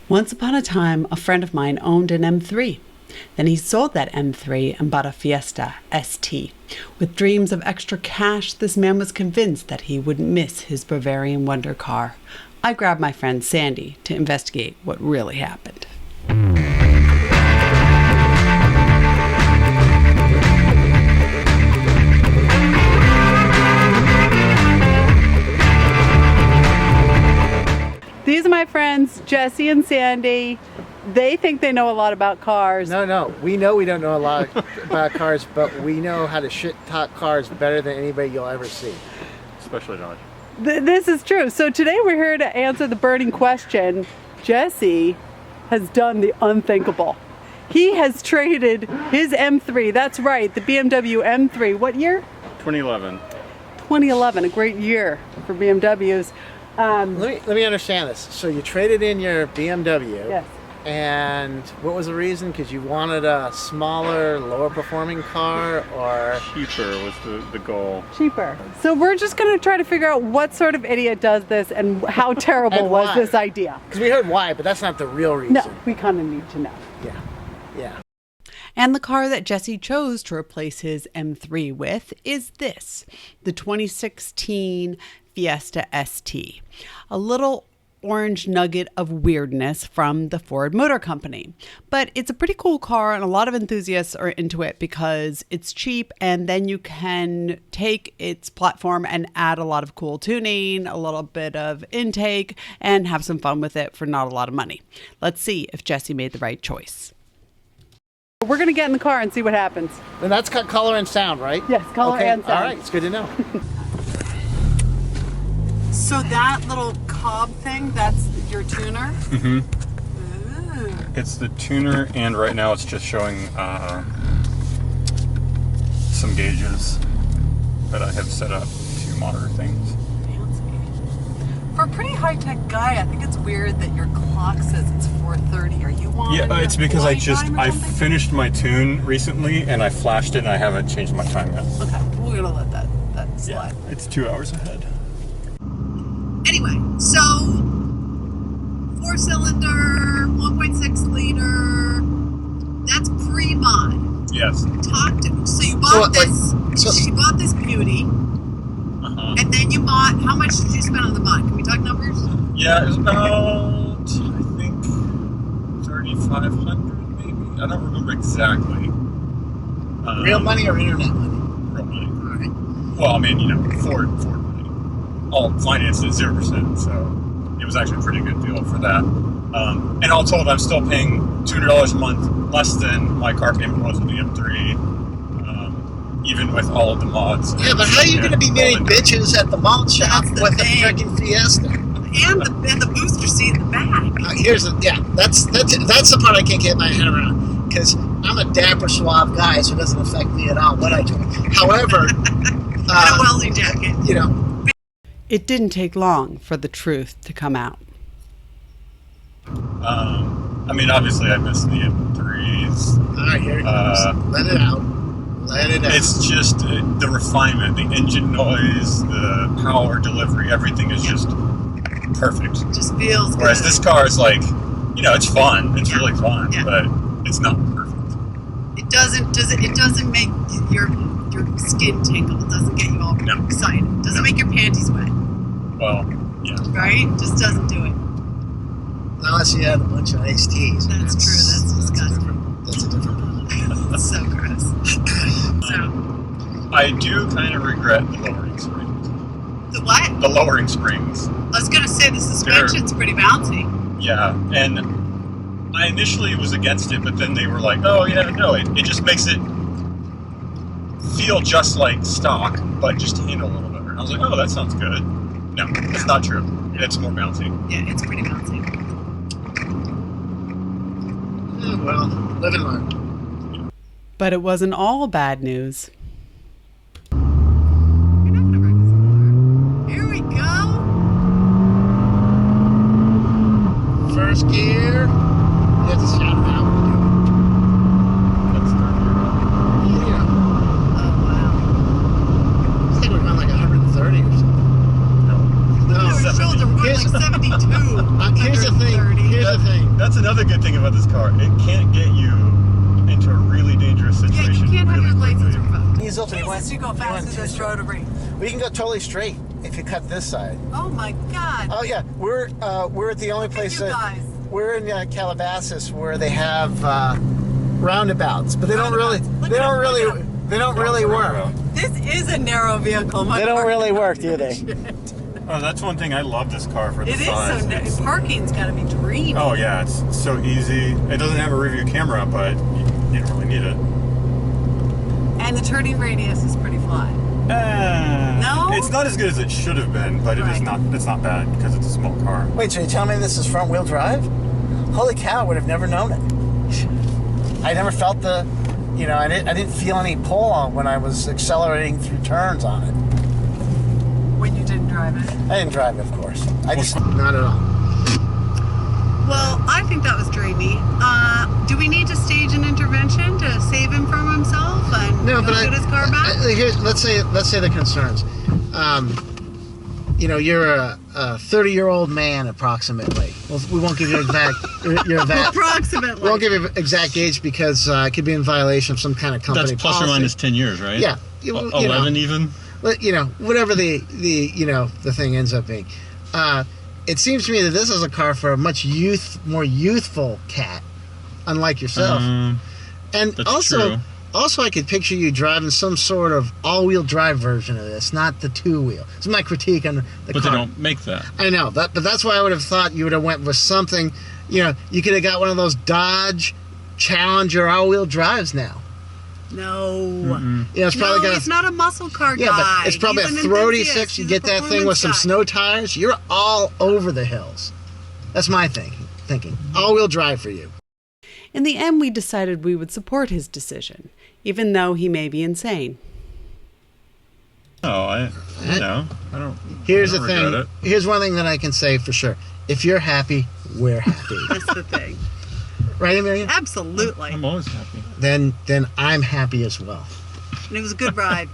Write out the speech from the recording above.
Once upon a time, a friend of mine owned an M3. Then he sold that M3 and bought a Fiesta ST. With dreams of extra cash, this man was convinced that he wouldn't miss his Bavarian wonder car. I grabbed my friend Sandy to investigate what really happened. These are my friends, Jesse and Sandy. They think they know a lot about cars. No. We know we don't know a lot about cars, but we know how to shit talk cars better than anybody you'll ever see. Especially Josh. This is true. So today we're here to answer the burning question. Jesse has done the unthinkable. He has traded his M3. That's right, the BMW M3. What year? 2011. 2011, a great year for BMWs. Let me understand this. So you traded in your BMW. Yes. And what was the reason? Because you wanted a smaller, lower performing car, or Cheaper was the goal. Cheaper. So we're just going to try to figure out what sort of idiot does this and how terrible And was why? this idea. Because we heard why, but that's not the real reason. No, we kind of need to know. Yeah. And the car that Jesse chose to replace his M3 with is this, the 2016 Fiesta ST. A little orange nugget of weirdness from the Ford Motor Company. But it's a pretty cool car, and a lot of enthusiasts are into it because it's cheap, and then you can take its platform and add a lot of cool tuning, a little bit of intake, and have some fun with it for not a lot of money. Let's see if Jesse made the right choice. We're going to get in the car and see what happens. Then that's got color and sound, right? Yes, color okay. and sound. All right, it's good to know. So that little cob thing, that's your tuner? Mm-hmm. It's the tuner, and right now it's just showing some gauges that I have set up to monitor things. Fancy. For a pretty high-tech guy, I think it's weird that your clock says it's 4:30. Are you on? Yeah, it's because I something? finished my tune recently, and I flashed it, and I haven't changed my time yet. Okay, we're gonna let that slide. Yeah, it's 2 hours ahead. Anyway, so 4-cylinder, 1.6 liter, that's pre-mod. Yes. So you bought So- you bought this beauty, Uh-huh. and then you bought, how much did you spend on the mod? Can we talk numbers? Yeah, it was about, I think, 3,500 maybe. I don't remember exactly. Real money or internet money? Real money. All right. Well, I mean, Ford money. All financed at 0%, so it was actually a pretty good deal for that. And all told, I'm still paying $200 a month less than my car payment was with the M3, even with all of the mods. Yeah, but how are you going to be getting bitches at the malt shop That's the with the thing. freaking Fiesta? And the booster seat in the back. That's the part I can't get my head around, because I'm a dapper, suave guy, so it doesn't affect me at all what I do. However, And a welding jacket. It didn't take long for the truth to come out. I mean, obviously, I miss the M3s. all right, here it comes. Let it out. Let it out. It's just the refinement, the engine noise, the power delivery, everything is just perfect. Just feels good. Whereas this car is like, it's fun. It's really fun, Yeah. but it's not perfect. It doesn't make your skin tingle. It doesn't get you all excited. It doesn't make your panties wet. Well, yeah. Right? Just doesn't do it. Unless you had a bunch of iced teas. That's true. That's disgusting. That's a different problem. That's so gross. So, I do kind of regret the lowering springs. the what? The lowering springs. I was gonna say the suspension's pretty bouncy. Yeah, and I initially was against it, but then they were like, oh yeah, no, it just makes it feel just like stock, but just handle a little better. And I was like, oh, that sounds good. No, that's not true. It's more bouncy. Yeah, it's pretty bouncy. Well, live and learn. But it wasn't all bad news. You're not gonna wreck this car. Here we go. First gear. You have to shout it out when you That's do it. Yeah. Oh wow. I think we're going like 130 or something. No. No. Your shoulder, we're going like 72. Here's the thing. 130. Here's the thing. another good thing about this car. It can't get you into a really dangerous Yeah, situation. you can't have really your license quickly. revoked. Diesel to Jesus, you go fast in this rotary. We can go totally straight if you cut this side. Oh my God. Oh yeah, we're at the only place you guys. we're in Calabasas where they have roundabouts, but they don't really Roundabouts. they don't really Look at they don't really work. This is a narrow vehicle. My They don't car. really work, do they? Oh, that's one thing I love this car for. The It is size. so nice. Parking's got to be dreamy. Oh yeah, it's so easy. It doesn't have a review camera, but you don't really need it. And the turning radius is pretty flat. No? It's not as good as it should have been, but it is Right. not. It's not bad because it's a small car. Wait, so you tell me this is front wheel drive? Holy cow, I would have never known it. I never felt the, I didn't feel any pull on when I was accelerating through turns on it. When you didn't drive it. I didn't drive it, of course. Not at all. Well, I think that was dreamy. Do we need to stage an intervention to save him from himself and get his car back? Let's say the concerns. You're a 30-year-old man approximately. Well, we won't give you your Approximately. We won't give you exact age because it could be in violation of some kind of company That's plus policy. or minus 10 years, right? Yeah. 11 even. Whatever the thing ends up being. It seems to me that this is a car for a much more youthful cat, unlike yourself. And That's also, true. also I could picture you driving some sort of all-wheel drive version of this, not the two-wheel. It's my critique on the But car. they don't make that. I know, but that's why I would have thought you would have went with something. You could have got one of those Dodge Challenger all-wheel drives now. No. It's probably got. He's not a muscle car guy. Yeah, but it's probably He's a an throaty enthusiast. six. You He's a get that thing with some performance snow tires. You're all over the hills. That's my thinking. All-wheel drive for you. In the end, we decided we would support his decision, even though he may be insane. No, I don't. Here's I the don't regret thing. it. Here's one thing that I can say for sure. If you're happy, we're happy. That's the thing. Right, Amelia? Absolutely. I'm always happy. Then I'm happy as well. And it was a good ride.